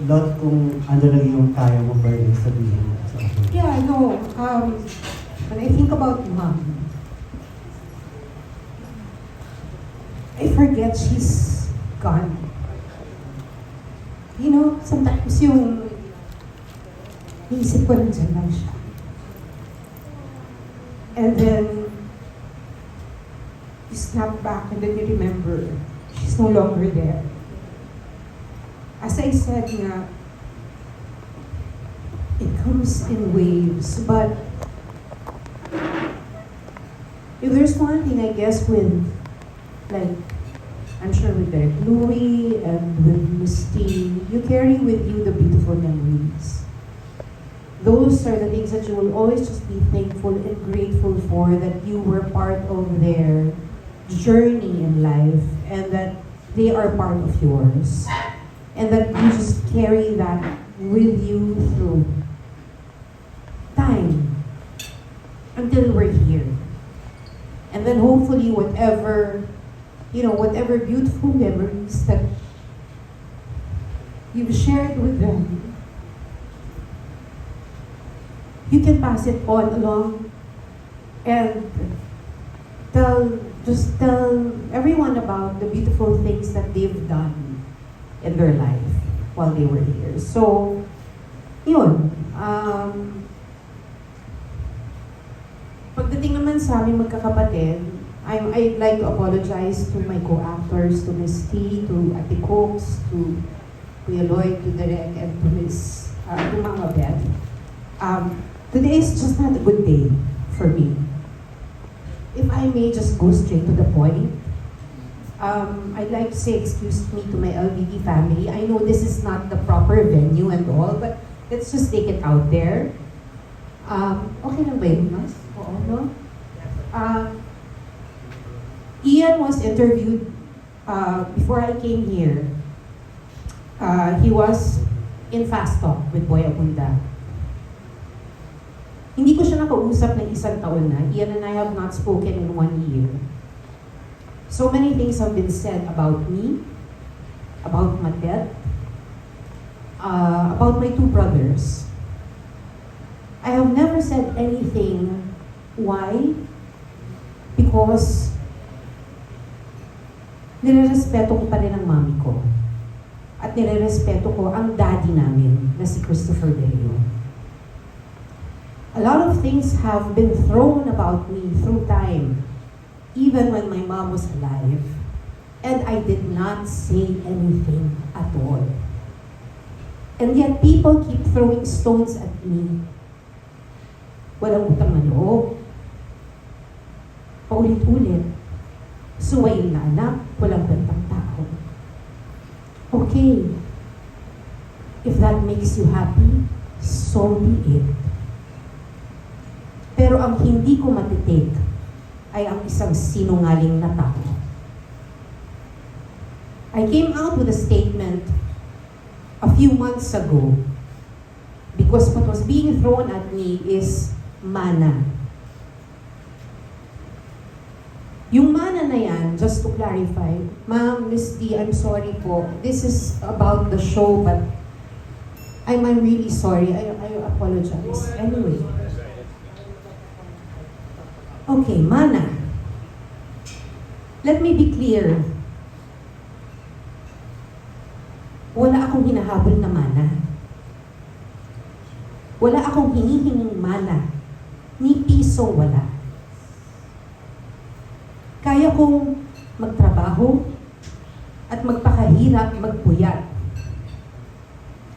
lot kung ano lang yung kaya mo ba rin sabihin sa akin. Yeah, no. When I think about Mom, I forget she's gone. You know, sometimes yung naisip ko nandiyan lang siya. And then, you snap back and then you remember she's no longer there. As I said nga, it comes in waves, but if there's one thing I guess with, like, I'm sure with Derek Louie and with Misty, you carry with you the beautiful memories. Those are the things that you will always just be thankful and grateful for, that you were part of their journey in life and that they are part of yours. And that you just carry that with you through time until we're here. And then hopefully whatever beautiful memories that you've shared with them, you can pass it on along and just tell everyone about the beautiful things that they've done in their life while they were here. So, yun. Pagdating naman sa aming magkakapatid, I'd like to apologize to my co-actors, to Miss T, to Ate Cooks, to Kuya Lloyd, to Derek, and to Mama Beth. Today is just not a good day for me. If I may just go straight to the point, I'd like to say excuse me to my LVD family. I know this is not the proper venue and all, but let's just take it out there. Okay lang ba yun, Mas? Oo, no? Ian was interviewed before I came here. He was in Fast Talk with Boy Abunda. Hindi ko siya nakausap ng isang taon na. Ian and I have not spoken in 1 year. So many things have been said about me, about my death, about my two brothers. I have never said anything. Why? Because nirerespeto ko pa rin ang mami ko. At nirerespeto ko ang daddy namin na si Christopher De Leo. A lot of things have been thrown about me through time, even when my mom was alive, and I did not say anything at all. And yet people keep throwing stones at me. Walang utang na loob. Paulit-ulit. Suwayin na anak, walang bantang tao. Okay. If that makes you happy, so be it. Pero ang hindi ko matitake ay ang isang sinungaling na tao. I came out with a statement a few months ago because what was being thrown at me is mana. Yung mana na yan, just to clarify, Ma'am, Miss D, I'm sorry po. This is about the show, but I'm really sorry. I apologize. Anyway. Okay, mana. Let me be clear. Wala akong hinahabol na mana. Wala akong hinihinging mana. Ni piso wala. Kaya kong magtrabaho at magpakahirap, magpuyat.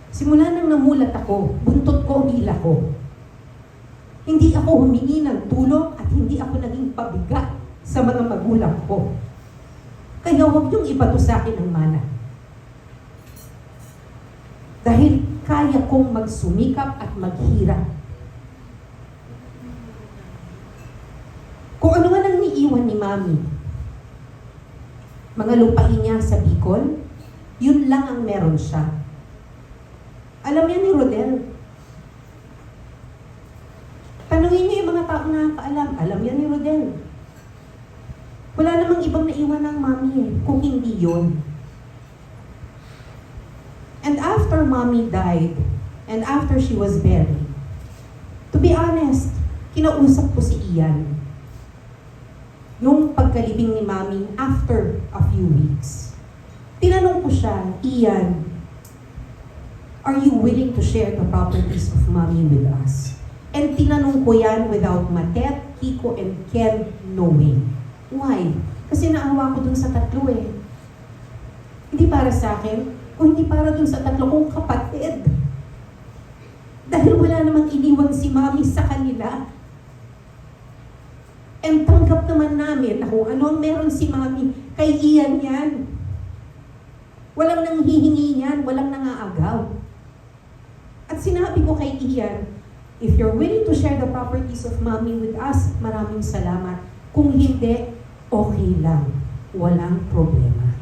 Simula nang namulat ako, buntot ko ang hila ko. Hindi ako humingi ng tulong at hindi ako naging pabigat sa mga magulang ko. Kaya huwag niyong ibato sa akin ang mana. Dahil kaya kong magsumikap at maghirap. Kung ano man ang niiwan ni Mami, mga lupain niya sa Bicol, yun lang ang meron siya. Alam yan ni Rodel. Tanungin niyo yung mga taong nakakaalam. Alam yan ni Rodel. Wala namang ibang naiwan ng Mami kung hindi yun. And after after mommy died, and after she was buried, to be honest, kinausap ko si Ian nung pagkalibing ni mami after a few weeks. Tinanong ko siya, Ian, are you willing to share the properties of mommy with us? And tinanong ko yan without Matet, Kiko, and Ken knowing. Why? Kasi naawa ko dun sa tatlo eh. Hindi para sa akin, o hindi para dun sa tatlo kong kapatid. Dahil wala namang iniwan si mami sa kanila. And tanggap naman namin na kung ano ang meron si mami, kay Ian yan. Walang nanghihingi yan, walang nangaagaw. At sinabi ko kay Ian, if you're willing to share the properties of mommy with us, maraming salamat. Kung hindi, okay lang. Walang problema.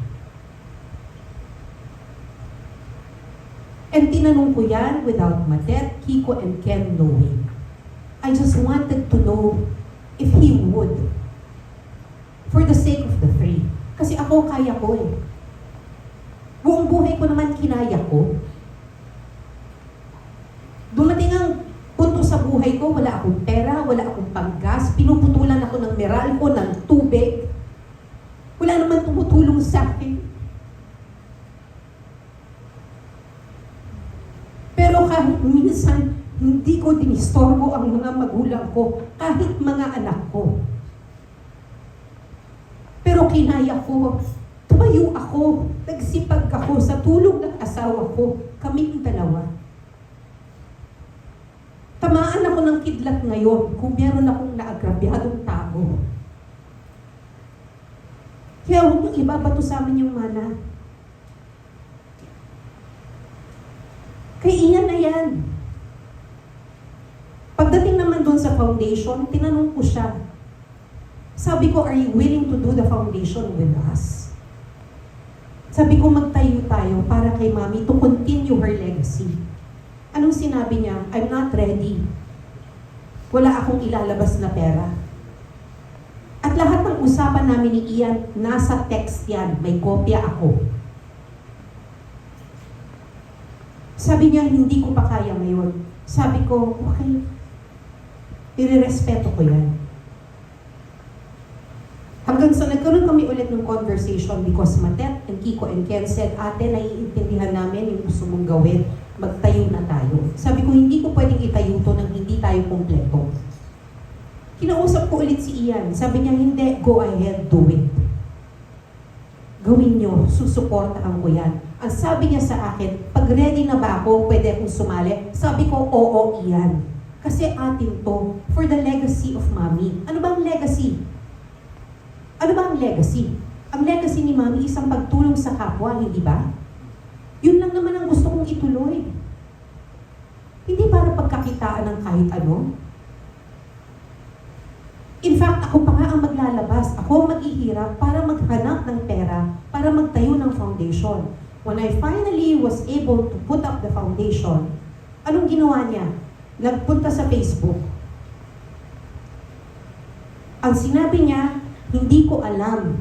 And tinanong ko yan without Matet, Kiko, and Ken knowing. I just wanted to know if he would. For the sake of the three. Kasi ako, kaya ko eh. Buong buhay ko naman kinaya ko. Dumating ang punto sa buhay ko, wala akong pera, wala akong panggas, pinuputulan ako ng Meralco, ng tubig. Wala naman tumutulong sa akin. Pero kahit minsan, hindi ko dinistorbo ang mga magulang ko, kahit mga anak ko. Pero kinaya ko, tumayo ako, nagsipag ako sa tulong ng asawa ko, kaming dalawa. Tamaan ako ng kidlat ngayon kung meron akong naagrabyadong tao. Kaya huwag niyong ibabato sa amin yung mana. Kay Ian na yan. Pagdating naman doon sa foundation, tinanong ko siya. Sabi ko, are you willing to do the foundation with us? Sabi ko, magtayo tayo para kay mami to continue her legacy. Anong sinabi niya? I'm not ready. Wala akong ilalabas na pera. At lahat ng usapan namin ni Ian, nasa text yan. May kopya ako. Sabi niya, hindi ko pa kaya ngayon. Sabi ko, okay. Irerespeto ko yan. Hanggang sa nagkaroon kami ulit ng conversation because Matet and Kiko and Ken said, ate, naiintindihan namin yung gusto mong gawin. Magtayo na tayo. Sabi ko, hindi ko pwedeng itayo to nang hindi tayo kompleto. Kinausap ko ulit si Ian. Sabi niya, hindi, go ahead, do it. Gawin nyo, susuportahan ko yan. Ang sabi niya sa akin, pag ready na ba ako, pwede akong sumali? Sabi ko, oo, Ian. Kasi atin to, for the legacy of mommy. Ano ba ang legacy? Ano ba ang legacy? Ang legacy ni mami, isang pagtulong sa kapwa, hindi ba? Yun lang naman ang gusto kong ituloy. Hindi para pagkakitaan ng kahit ano. In fact, ako pa nga ang maglalabas. Ako ang maghihirap para maghanap ng pera, para magtayo ng foundation. When I finally was able to put up the foundation, anong ginawa niya? Nagpunta sa Facebook. Ang sinabi niya, hindi ko alam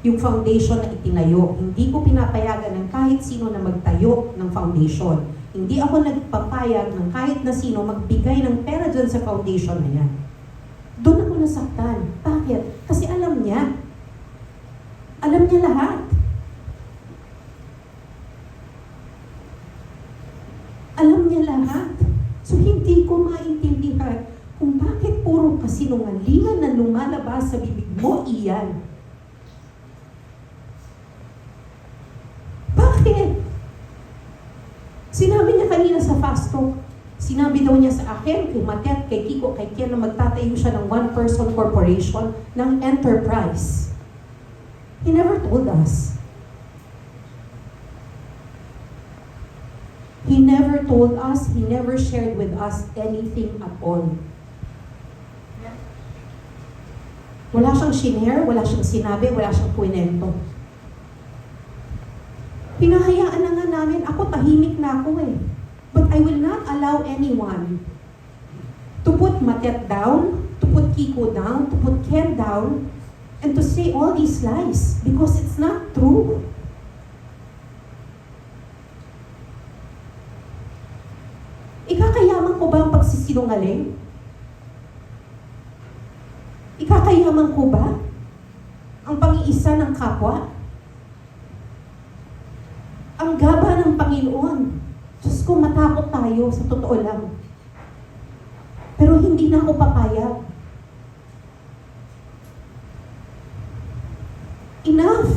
yung foundation na itinayo. Hindi ko pinapayagan ng kahit sino na magtayo ng foundation. Hindi ako nagpapayag ng kahit na sino magbigay ng pera dyan sa foundation na yan. Doon ako nasaktan. Bakit? Kasi alam niya. Alam niya lahat. Alam niya lahat. So hindi ko maintindihan kung bakit puro kasinungalingan na lumalabas sa bibig mo, Ian. Bakit? Sinabi niya kanina sa fast talk, sinabi daw niya sa akin, kay Matet, kay Kiko, kay Ken, na magtatayo siya ng one-person corporation ng enterprise. He never told us. He never told us, he never shared with us anything at all. Wala siyang shinare, wala siyang sinabi, wala siyang kwento. Pinahayaan na nga namin, ako tahimik na ako eh. But I will not allow anyone to put Matet down, to put Kiko down, to put Ken down, and to say all these lies because it's not true. sinungaling? Ikakayaman ko ba ang pang-iisa ng kapwa? Ang gaba ng Panginoon. Diyos ko, matakot tayo sa totoo lang. Pero hindi na ako papayag. Enough!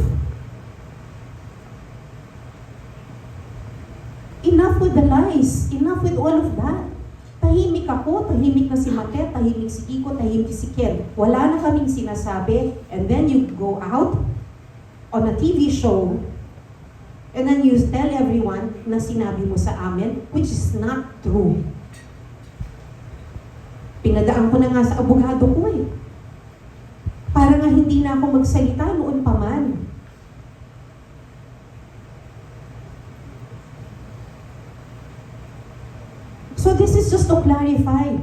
Enough with the lies. Enough with all of that. Tahimik ako, tahimik na si Matet, tahimik si Kiko, tahimik si Ken. Wala na kaming sinasabi. And then you go out on a TV show and then you tell everyone na sinabi mo sa amin, which is not true. Pinadaan ko na nga sa abogado ko eh. Para nga hindi na ako magsalita noon pa man. So this is just to clarify.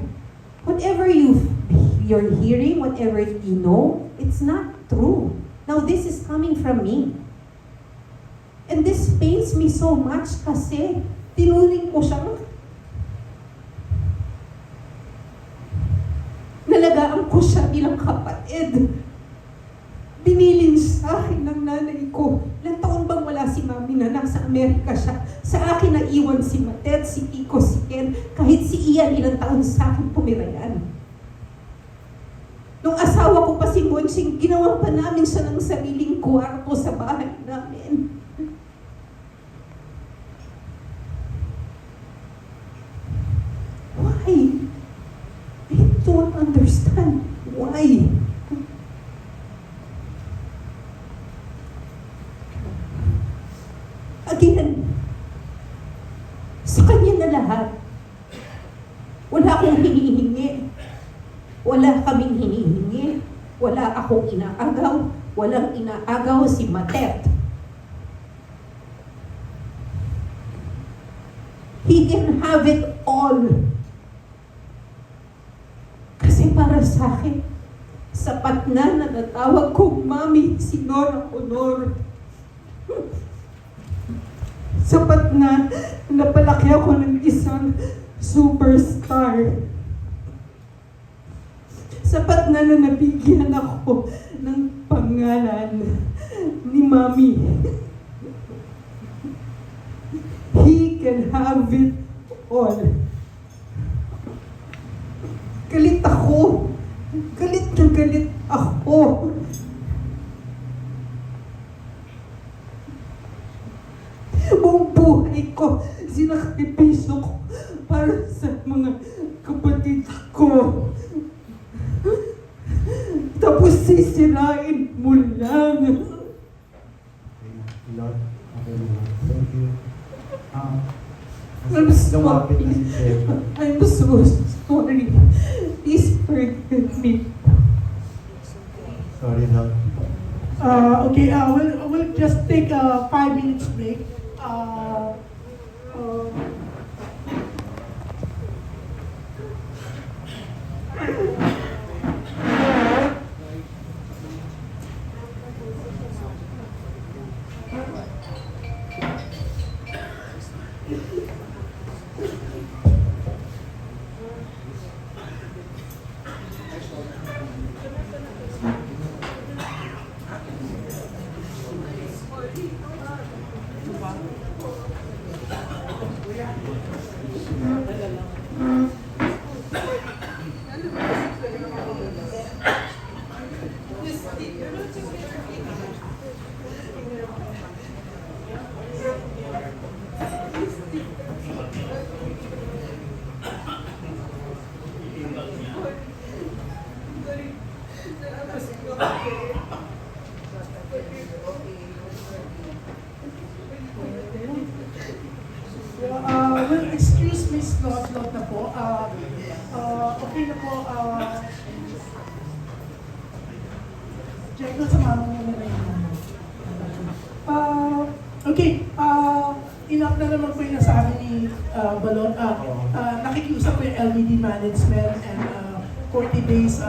Whatever you're hearing, whatever you know, it's not true. Now this is coming from me. And this pains me so much kasi tinuring ko siya. Nalagaan ko siya bilang kapatid. Binilin sa akin ng nanay ko. Ilang taon bang wala si Mami na nasa Amerika siya? Sa akin naiwan si Matet, si Kiko, si Ken, kahit si Ian ilang taon sa akin pumira yan. Nung asawa ko pa si Monching, ginawa pa namin siya ng sariling kwarto sa bahay namin. Why? I don't understand. Why? Again, sa kanya na lahat. Wala akong hinihingi. Wala kaming hinihingi. Wala akong inaagaw. Walang inaagaw si Matet. He can have it all. Kasi para sa akin, sapat na natawag kong Mami si Nora Honor. Sapat na napalaki ako ng isang superstar. Sapat na nabigyan ako ng pangalan ni Mami. He can have it all. Galit ako. Galit na galit ako. Buong buhay ko, sinakripisyo ko para sa mga kapatid ko. Tapos sisirain mo lang. Lord, okay naman. Thank you. I'm sorry. Lumapit na si Trevor. I'm so sorry. Please forgive me. Sorry, Lord. Okay, we'll just take a 5 minutes break. Well, excuse Miss Lot na po. Okay na po. Check na sa mama mo na yun. Okay, enough na naman po yung nasabi ni Balon. Nakikiusap po yung LBD management and 40 days